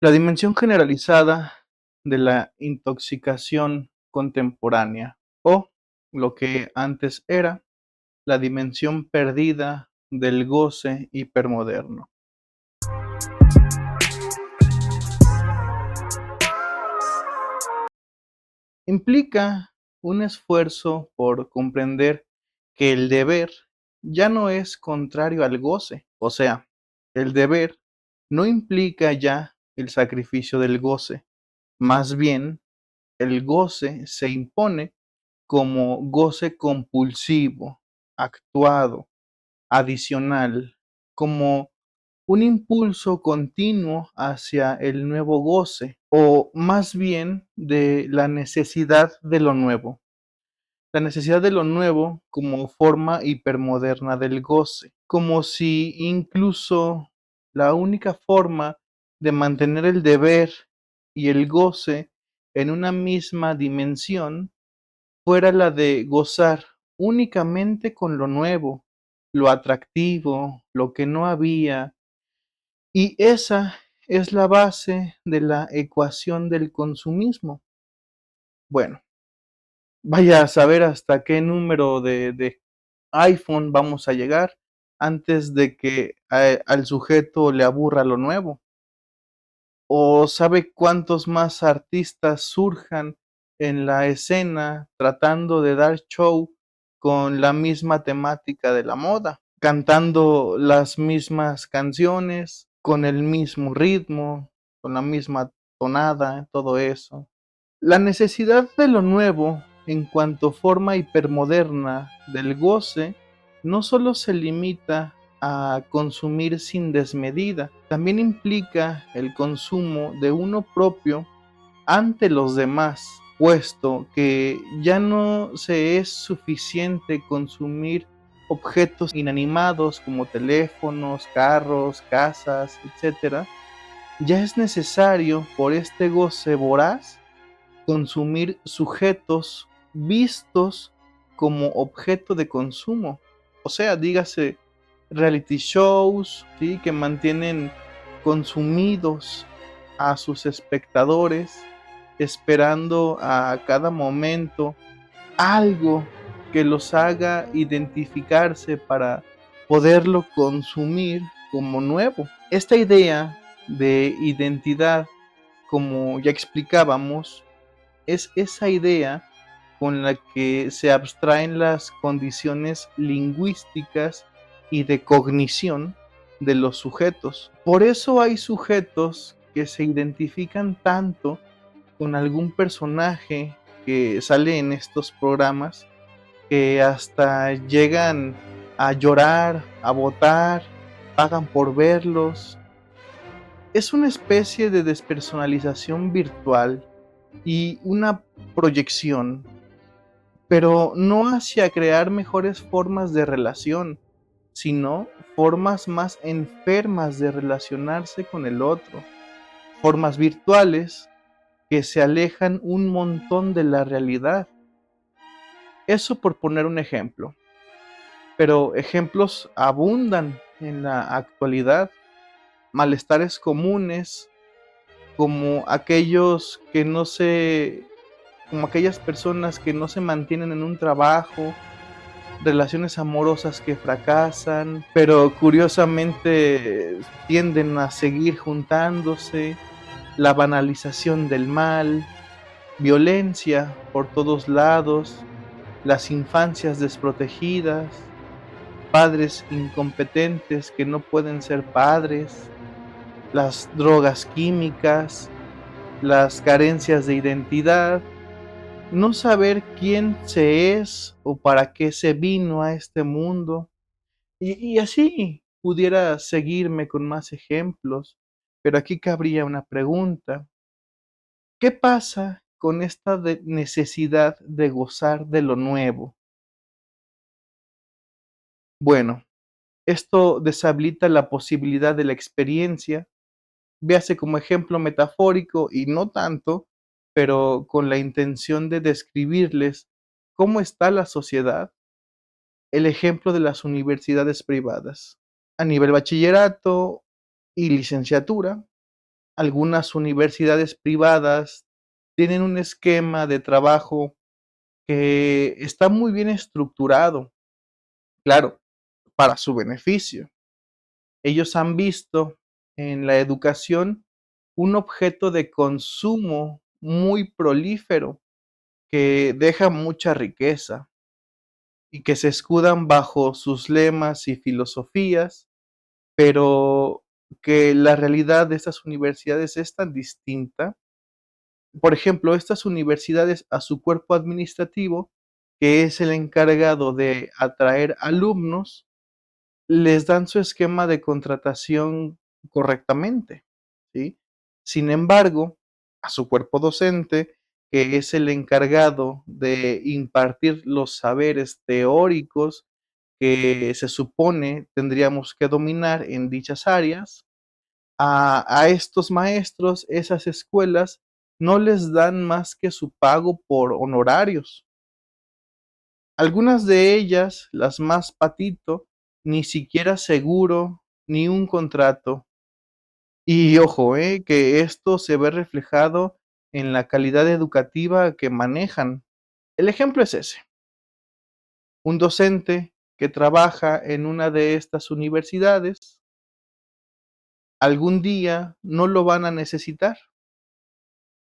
La dimensión generalizada de la intoxicación contemporánea, o lo que antes era la dimensión perdida del goce hipermoderno. Implica un esfuerzo por comprender que el deber ya no es contrario al goce, o sea, el deber no implica ya el sacrificio del goce, más bien el goce se impone como goce compulsivo, actuado, adicional, como un impulso continuo hacia el nuevo goce, o más bien de la necesidad de lo nuevo. La necesidad de lo nuevo como forma hipermoderna del goce, como si incluso la única forma de mantener el deber y el goce en una misma dimensión fuera la de gozar únicamente con lo nuevo, lo atractivo, lo que no había, y esa es la base de la ecuación del consumismo. Bueno, vaya a saber hasta qué número de iPhone vamos a llegar antes de que al sujeto le aburra lo nuevo. O sabe cuántos más artistas surjan en la escena tratando de dar show con la misma temática de la moda, cantando las mismas canciones, con el mismo ritmo, con la misma tonada, todo eso. La necesidad de lo nuevo, en cuanto forma hipermoderna del goce, no solo se limita a consumir sin desmedida, también implica el consumo de uno propio ante los demás, puesto que ya no se es suficiente consumir objetos inanimados como teléfonos, carros, casas, etcétera. Ya es necesario, por este goce voraz, consumir sujetos vistos como objeto de consumo. O sea, dígase reality shows, ¿sí? Que mantienen consumidos a sus espectadores, esperando a cada momento algo que los haga identificarse para poderlo consumir como nuevo. Esta idea de identidad, como ya explicábamos, es esa idea con la que se abstraen las condiciones lingüísticas y de cognición de los sujetos. Por eso hay sujetos que se identifican tanto con algún personaje que sale en estos programas que hasta llegan a llorar, a votar, pagan por verlos. Es una especie de despersonalización virtual y una proyección, pero no hacia crear mejores formas de relación, sino formas más enfermas de relacionarse con el otro, formas virtuales que se alejan un montón de la realidad. Eso por poner un ejemplo, pero ejemplos abundan en la actualidad, malestares comunes como aquellos que no se como aquellas personas que no se mantienen en un trabajo, relaciones amorosas que fracasan, pero curiosamente tienden a seguir juntándose, la banalización del mal, violencia por todos lados, las infancias desprotegidas, padres incompetentes que no pueden ser padres, las drogas químicas, las carencias de identidad, no saber quién se es o para qué se vino a este mundo. Y así pudiera seguirme con más ejemplos, pero aquí cabría una pregunta. ¿Qué pasa con esta necesidad de gozar de lo nuevo? Bueno, esto deshabilita la posibilidad de la experiencia, véase como ejemplo metafórico y no tanto, pero con la intención de describirles cómo está la sociedad. El ejemplo de las universidades privadas. A nivel bachillerato y licenciatura, Algunas universidades privadas tienen un esquema de trabajo que está muy bien estructurado, claro, para su beneficio. Ellos han visto en la educación un objeto de consumo muy prolífero que deja mucha riqueza y que se escudan bajo sus lemas y filosofías, pero que la realidad de estas universidades es tan distinta. Por ejemplo, estas universidades a su cuerpo administrativo, que es el encargado de atraer alumnos, les dan su esquema de contratación correctamente, ¿sí? Sin embargo, a su cuerpo docente, que es el encargado de impartir los saberes teóricos que se supone tendríamos que dominar en dichas áreas, a estos maestros, esas escuelas no les dan más que su pago por honorarios. Algunas de ellas, las más patito, ni siquiera seguro, ni un contrato. Y ojo, que esto se ve reflejado en la calidad educativa que manejan. El ejemplo es ese: un docente que trabaja en una de estas universidades, algún día no lo van a necesitar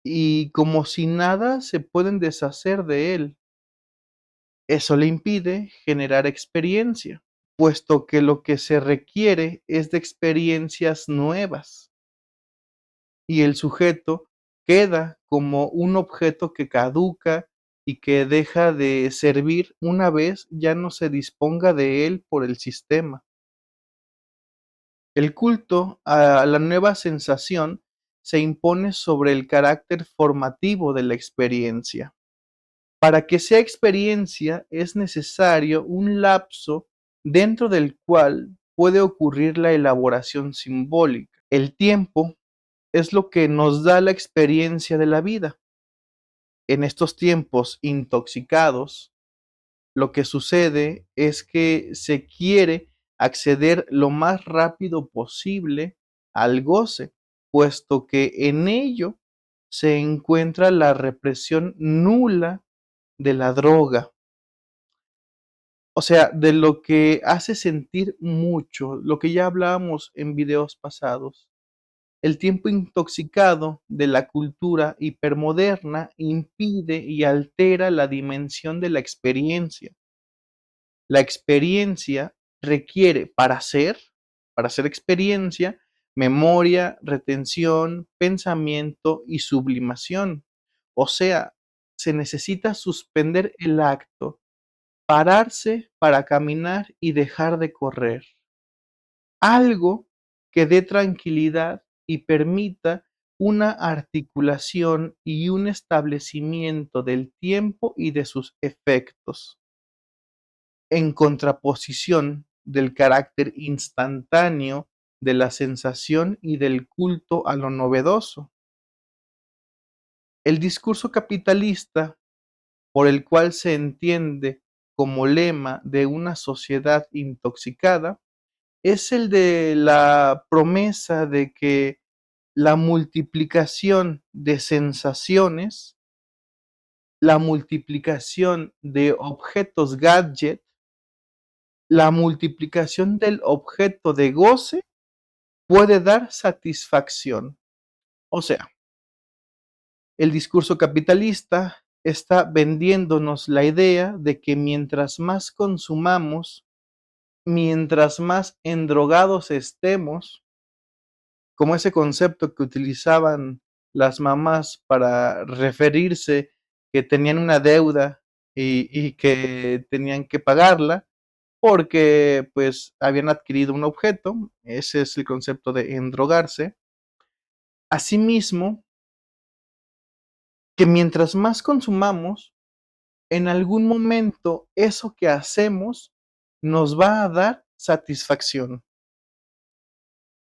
y como si nada se pueden deshacer de él. Eso le impide generar experiencia, puesto que lo que se requiere es de experiencias nuevas y el sujeto queda como un objeto que caduca y que deja de servir una vez ya no se disponga de él por el sistema. El culto a la nueva sensación se impone sobre el carácter formativo de la experiencia. Para que sea experiencia es necesario un lapso dentro del cual puede ocurrir la elaboración simbólica. El tiempo es lo que nos da la experiencia de la vida. En estos tiempos intoxicados, lo que sucede es que se quiere acceder lo más rápido posible al goce, puesto que en ello se encuentra la represión nula de la droga. O sea, de lo que hace sentir mucho, lo que ya hablábamos en videos pasados. El tiempo intoxicado de la cultura hipermoderna impide y altera la dimensión de la experiencia. La experiencia requiere para ser experiencia, memoria, retención, pensamiento y sublimación. O sea, se necesita suspender el acto, pararse para caminar y dejar de correr. Algo que dé tranquilidad y permita una articulación y un establecimiento del tiempo y de sus efectos, en contraposición del carácter instantáneo de la sensación y del culto a lo novedoso. El discurso capitalista, por el cual se entiende como lema de una sociedad intoxicada, es el de la promesa de que la multiplicación de sensaciones, la multiplicación de objetos gadget, la multiplicación del objeto de goce puede dar satisfacción. O sea, el discurso capitalista está vendiéndonos la idea de que mientras más consumamos, mientras más endrogados estemos, como ese concepto que utilizaban las mamás para referirse que tenían una deuda y que tenían que pagarla porque pues habían adquirido un objeto, ese es el concepto de endrogarse. Asimismo, que mientras más consumamos, en algún momento eso que hacemos nos va a dar satisfacción.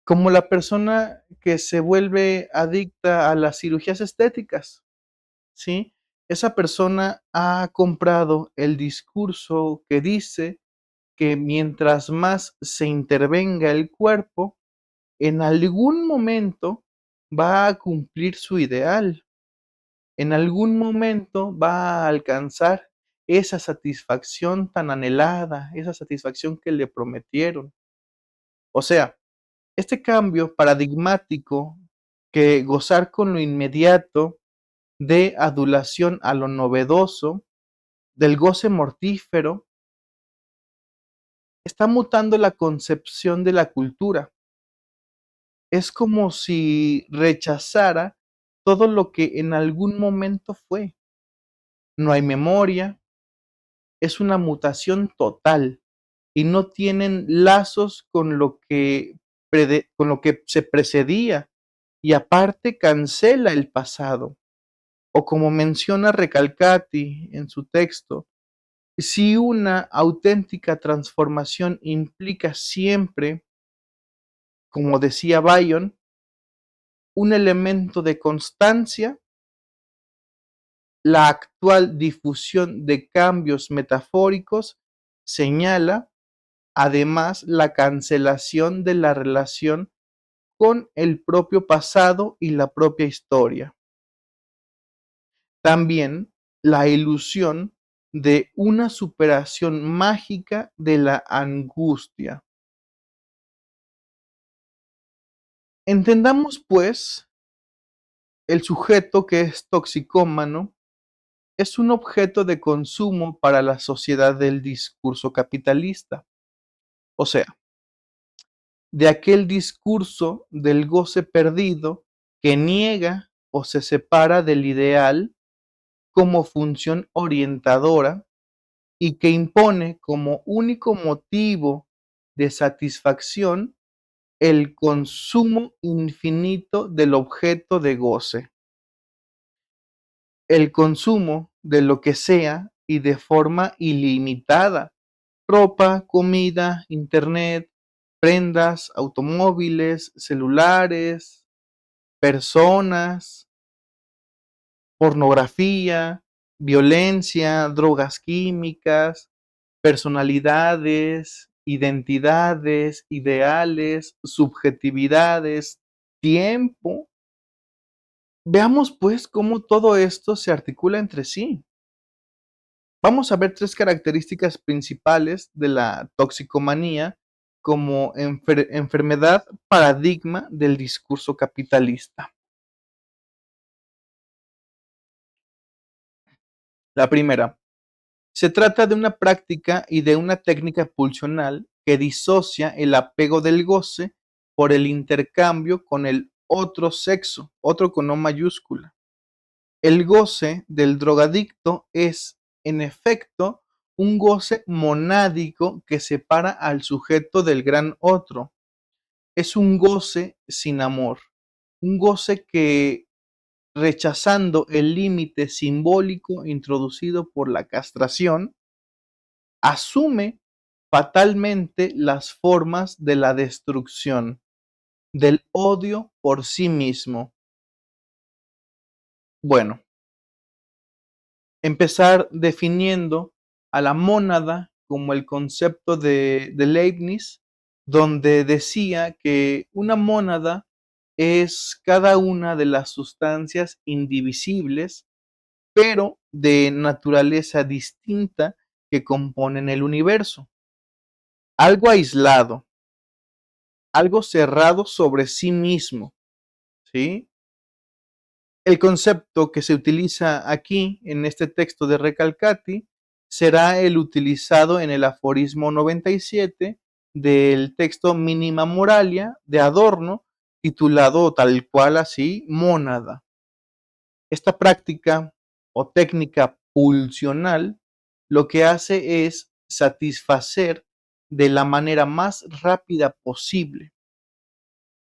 Como la persona que se vuelve adicta a las cirugías estéticas, ¿sí? Esa persona ha comprado el discurso que dice que mientras más se intervenga el cuerpo, en algún momento va a cumplir su ideal. En algún momento va a alcanzar esa satisfacción tan anhelada, esa satisfacción que le prometieron. O sea, este cambio paradigmático que gozar con lo inmediato, de adulación a lo novedoso, del goce mortífero, está mutando la concepción de la cultura. Es como si rechazara todo lo que en algún momento fue. No hay memoria, es una mutación total y no tienen lazos con lo que se precedía y aparte cancela el pasado. O como menciona Recalcati en su texto, si una auténtica transformación implica siempre, como decía Bayon, un elemento de constancia, la actual difusión de cambios metafóricos señala, además, la cancelación de la relación con el propio pasado y la propia historia. También la ilusión de una superación mágica de la angustia. Entendamos, pues, el sujeto que es toxicómano es un objeto de consumo para la sociedad del discurso capitalista, o sea, de aquel discurso del goce perdido que niega o se separa del ideal como función orientadora y que impone como único motivo de satisfacción el consumo infinito del objeto de goce, el consumo de lo que sea y de forma ilimitada: ropa, comida, internet, prendas, automóviles, celulares, personas, pornografía, violencia, drogas químicas, personalidades, identidades, ideales, subjetividades, tiempo. Veamos pues cómo todo esto se articula entre sí. Vamos a ver tres características principales de la toxicomanía como enfermedad paradigma del discurso capitalista. La primera, se trata de una práctica y de una técnica pulsional que disocia el apego del goce por el intercambio con el otro sexo, otro con O mayúscula. El goce del drogadicto es, en efecto, un goce monádico que separa al sujeto del gran otro. Es un goce sin amor, un goce que, rechazando el límite simbólico introducido por la castración, asume fatalmente las formas de la destrucción, del odio por sí mismo. Bueno, empezar definiendo a la mónada como el concepto de Leibniz, donde decía que una mónada es cada una de las sustancias indivisibles, pero de naturaleza distinta que componen el universo. Algo aislado, algo cerrado sobre sí mismo, ¿sí? El concepto que se utiliza aquí en este texto de Recalcati será el utilizado en el aforismo 97 del texto Mínima Moralia de Adorno, titulado tal cual así, Mónada. Esta práctica o técnica pulsional lo que hace es satisfacer de la manera más rápida posible.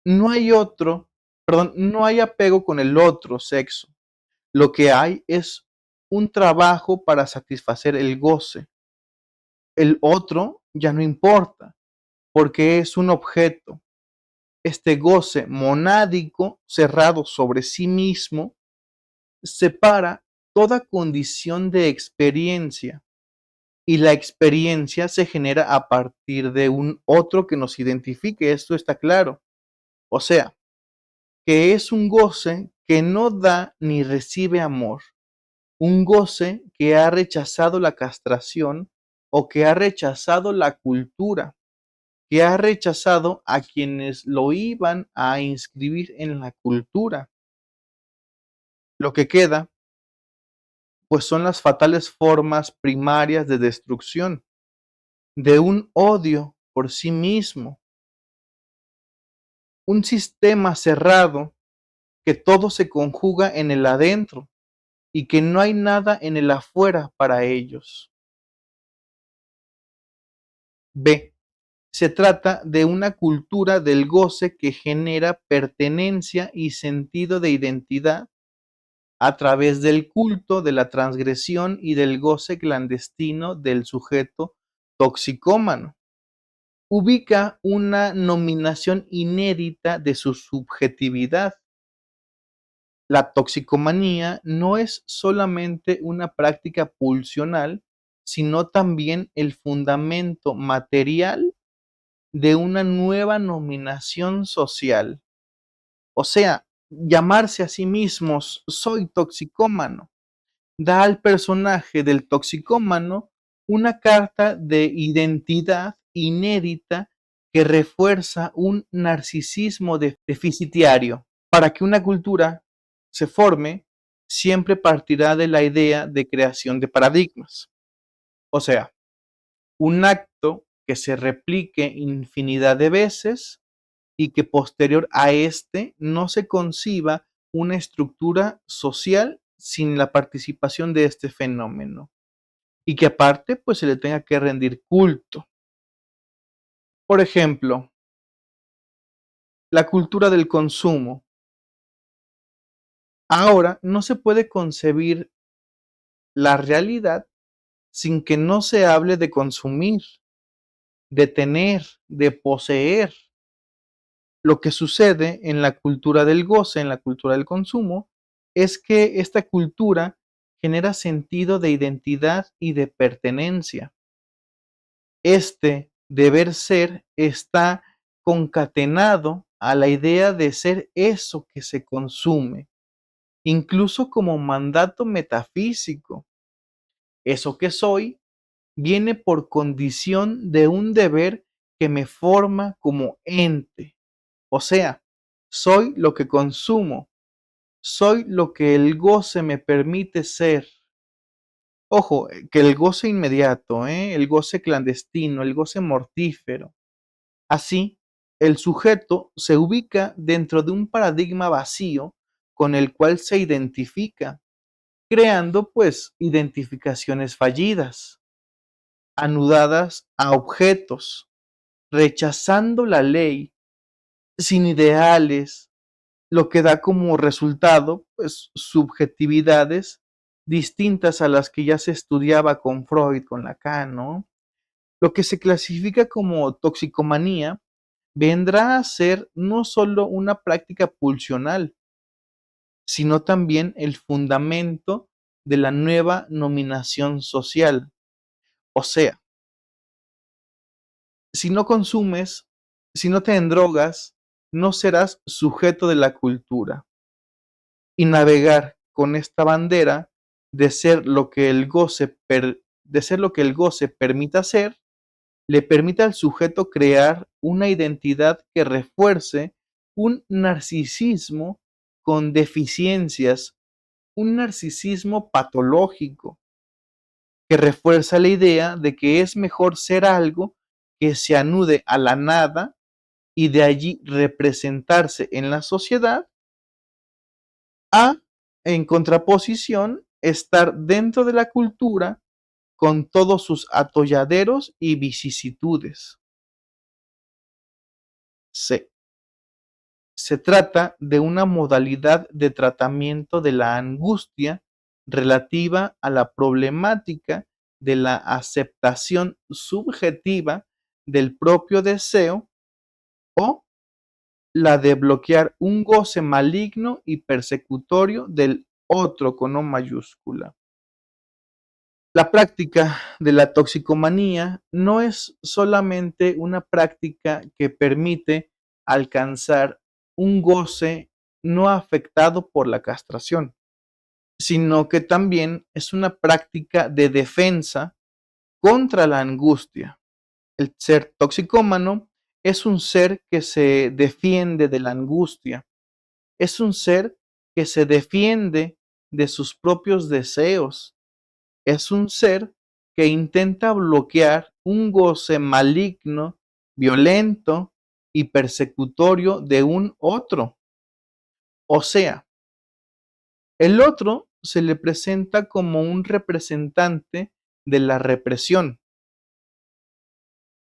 No hay otro, perdón, no hay apego con el otro sexo. Lo que hay es un trabajo para satisfacer el goce. El otro ya no importa, porque es un objeto. Este goce monádico, cerrado sobre sí mismo, separa toda condición de experiencia, y la experiencia se genera a partir de un otro que nos identifique. Esto está claro. O sea, que es un goce que no da ni recibe amor, un goce que ha rechazado la castración o que ha rechazado la cultura, que ha rechazado a quienes lo iban a inscribir en la cultura. Lo que queda, pues son las fatales formas primarias de destrucción, de un odio por sí mismo, un sistema cerrado que todo se conjuga en el adentro y que no hay nada en el afuera para ellos. B. Se trata de una cultura del goce que genera pertenencia y sentido de identidad a través del culto de la transgresión y del goce clandestino del sujeto toxicómano. Ubica una nominación inédita de su subjetividad. La toxicomanía no es solamente una práctica pulsional, sino también el fundamento material de una nueva nominación social. O sea, llamarse a sí mismos soy toxicómano da al personaje del toxicómano una carta de identidad inédita que refuerza un narcisismo deficitario. Para que una cultura se forme, siempre partirá de la idea de creación de paradigmas. O sea, un acto que se replique infinidad de veces y que posterior a este no se conciba una estructura social sin la participación de este fenómeno y que aparte pues se le tenga que rendir culto. Por ejemplo, la cultura del consumo. Ahora no se puede concebir la realidad sin que no se hable de consumir, de tener, de poseer. Lo que sucede en la cultura del goce, en la cultura del consumo, es que esta cultura genera sentido de identidad y de pertenencia. Este deber ser está concatenado a la idea de ser eso que se consume, incluso como mandato metafísico. Eso que soy viene por condición de un deber que me forma como ente. O sea, soy lo que consumo, soy lo que el goce me permite ser. Ojo, que el goce inmediato, el goce clandestino, el goce mortífero. Así, el sujeto se ubica dentro de un paradigma vacío con el cual se identifica, creando pues identificaciones fallidas, anudadas a objetos, rechazando la ley, sin ideales, lo que da como resultado pues subjetividades distintas a las que ya se estudiaba con Freud, con Lacan, ¿no? Lo que se clasifica como toxicomanía vendrá a ser no solo una práctica pulsional, sino también el fundamento de la nueva nominación social. O sea, si no consumes, si no te endrogas, no serás sujeto de la cultura. Y navegar con esta bandera de ser lo que el goce, de ser lo que el goce permita ser, le permite al sujeto crear una identidad que refuerce un narcisismo con deficiencias, un narcisismo patológico, que refuerza la idea de que es mejor ser algo que se anude a la nada y de allí representarse en la sociedad, a, en contraposición, estar dentro de la cultura con todos sus atolladeros y vicisitudes. C. Se trata de una modalidad de tratamiento de la angustia relativa a la problemática de la aceptación subjetiva del propio deseo o la de bloquear un goce maligno y persecutorio del otro con O mayúscula. La práctica de la toxicomanía no es solamente una práctica que permite alcanzar un goce no afectado por la castración, sino que también es una práctica de defensa contra la angustia. El ser toxicómano es un ser que se defiende de la angustia, es un ser que se defiende de sus propios deseos, es un ser que intenta bloquear un goce maligno, violento y persecutorio de un otro. O sea, el otro se le presenta como un representante de la represión,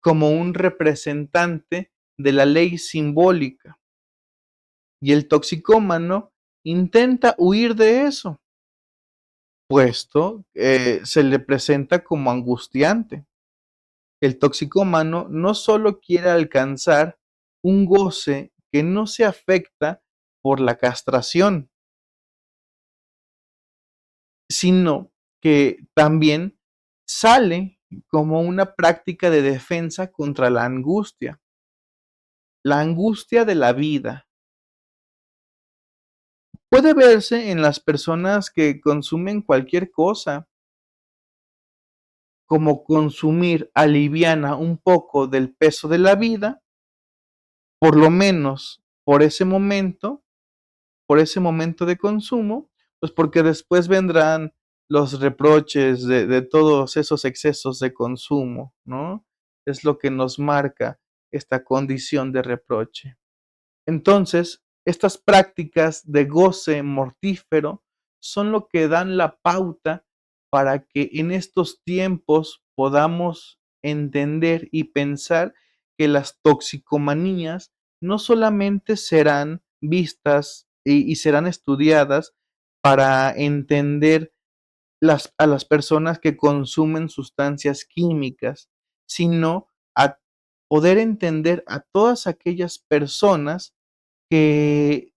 como un representante de la ley simbólica. Y el toxicómano intenta huir de eso, puesto se le presenta como angustiante. El toxicómano no solo quiere alcanzar un goce que no se afecta por la castración, sino que también sale como una práctica de defensa contra la angustia de la vida. Puede verse en las personas que consumen cualquier cosa, como consumir aliviana un poco del peso de la vida, por lo menos por ese momento de consumo, pues porque después vendrán los reproches de todos esos excesos de consumo, ¿no? Es lo que nos marca esta condición de reproche. Entonces, estas prácticas de goce mortífero son lo que dan la pauta para que en estos tiempos podamos entender y pensar que las toxicomanías no solamente serán vistas y serán estudiadas para entender a las personas que consumen sustancias químicas, sino a poder entender a todas aquellas personas que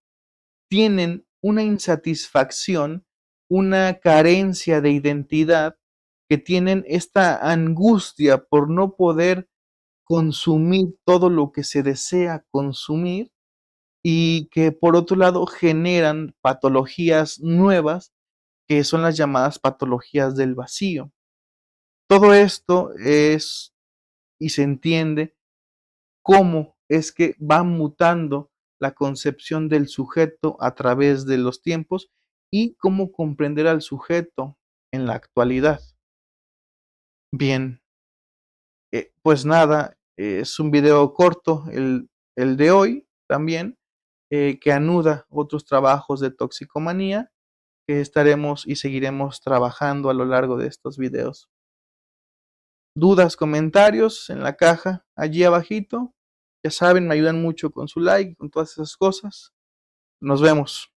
tienen una insatisfacción, una carencia de identidad, que tienen esta angustia por no poder consumir todo lo que se desea consumir y que por otro lado generan patologías nuevas que son las llamadas patologías del vacío. Todo esto es y se entiende cómo es que va mutando la concepción del sujeto a través de los tiempos y cómo comprender al sujeto en la actualidad. Bien, pues nada, es un video corto el de hoy también, que anuda otros trabajos de toxicomanía que estaremos y seguiremos trabajando a lo largo de estos videos. Dudas, comentarios en la caja allí abajito. Ya saben, me ayudan mucho con su like, con todas esas cosas. Nos vemos.